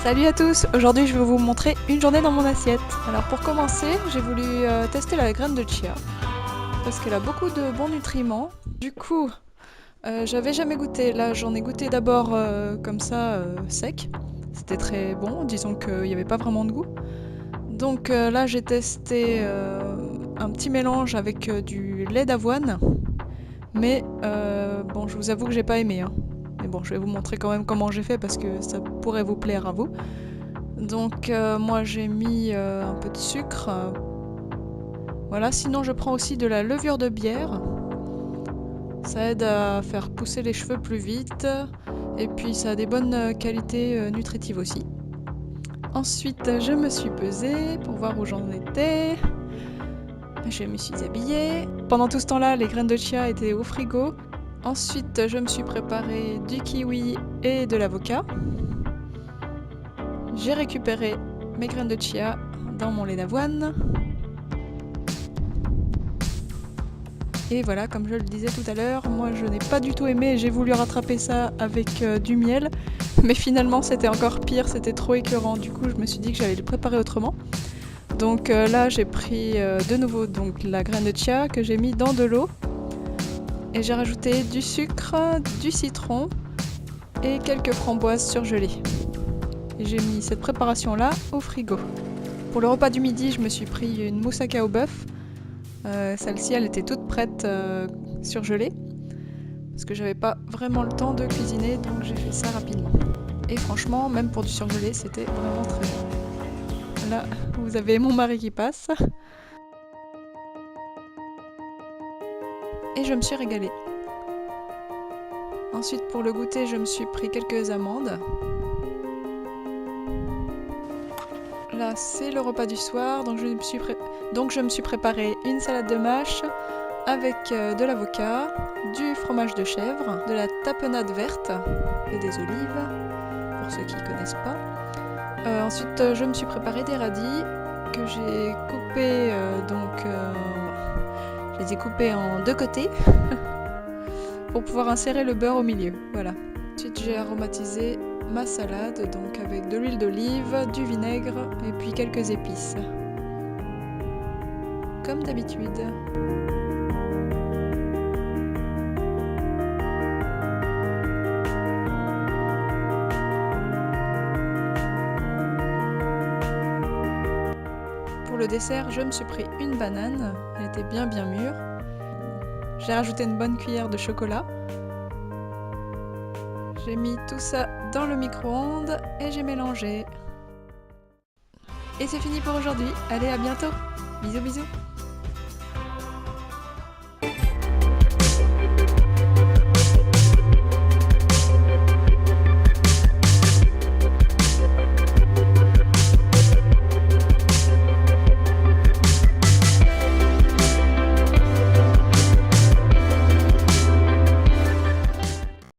Salut à tous, aujourd'hui je vais vous montrer une journée dans mon assiette. Alors pour commencer, j'ai voulu tester la graine de chia, parce qu'elle a beaucoup de bons nutriments. Du coup, j'avais jamais goûté, là j'en ai goûté d'abord comme ça, sec. C'était très bon, disons qu'il n'y avait pas vraiment de goût. Donc là j'ai testé un petit mélange avec du lait d'avoine, mais bon je vous avoue que j'ai pas aimé. Mais bon, je vais vous montrer quand même comment j'ai fait parce que ça pourrait vous plaire à vous. Donc moi j'ai mis un peu de sucre. Voilà, sinon je prends aussi de la levure de bière. Ça aide à faire pousser les cheveux plus vite. Et puis ça a des bonnes qualités nutritives aussi. Ensuite je me suis pesée pour voir où j'en étais. Je me suis habillée. Pendant tout ce temps-là, les graines de chia étaient au frigo. Ensuite je me suis préparé du kiwi et de l'avocat. J'ai récupéré mes graines de chia dans mon lait d'avoine. Et voilà, comme je le disais tout à l'heure, moi je n'ai pas du tout aimé et j'ai voulu rattraper ça avec du miel. Mais finalement c'était encore pire, c'était trop écœurant. Du coup je me suis dit que j'allais le préparer autrement. Donc là j'ai pris de nouveau donc, la graine de chia que j'ai mis dans de l'eau. Et j'ai rajouté du sucre, du citron et quelques framboises surgelées. Et j'ai mis cette préparation là au frigo. Pour le repas du midi, je me suis pris une moussaka au bœuf. Celle-ci, elle était toute prête, surgelée. Parce que j'avais pas vraiment le temps de cuisiner, donc j'ai fait ça rapidement. Et franchement, même pour du surgelé, c'était vraiment très bon. Là, vous avez mon mari qui passe. Et je me suis régalée. Ensuite, pour le goûter, je me suis pris quelques amandes. Là, c'est le repas du soir, donc je me suis préparé une salade de mâche avec de l'avocat, du fromage de chèvre, de la tapenade verte et des olives, pour ceux qui ne connaissent pas. Ensuite, je me suis préparé des radis que j'ai coupés, je les ai coupés en deux côtés pour pouvoir insérer le beurre au milieu. Voilà. Ensuite, j'ai aromatisé ma salade donc avec de l'huile d'olive, du vinaigre et puis quelques épices. Comme d'habitude. Pour le dessert, je me suis pris une banane, elle était bien mûre. J'ai rajouté une bonne cuillère de chocolat. J'ai mis tout ça dans le micro-ondes et j'ai mélangé. Et c'est fini pour aujourd'hui. Allez, à bientôt. Bisous bisous.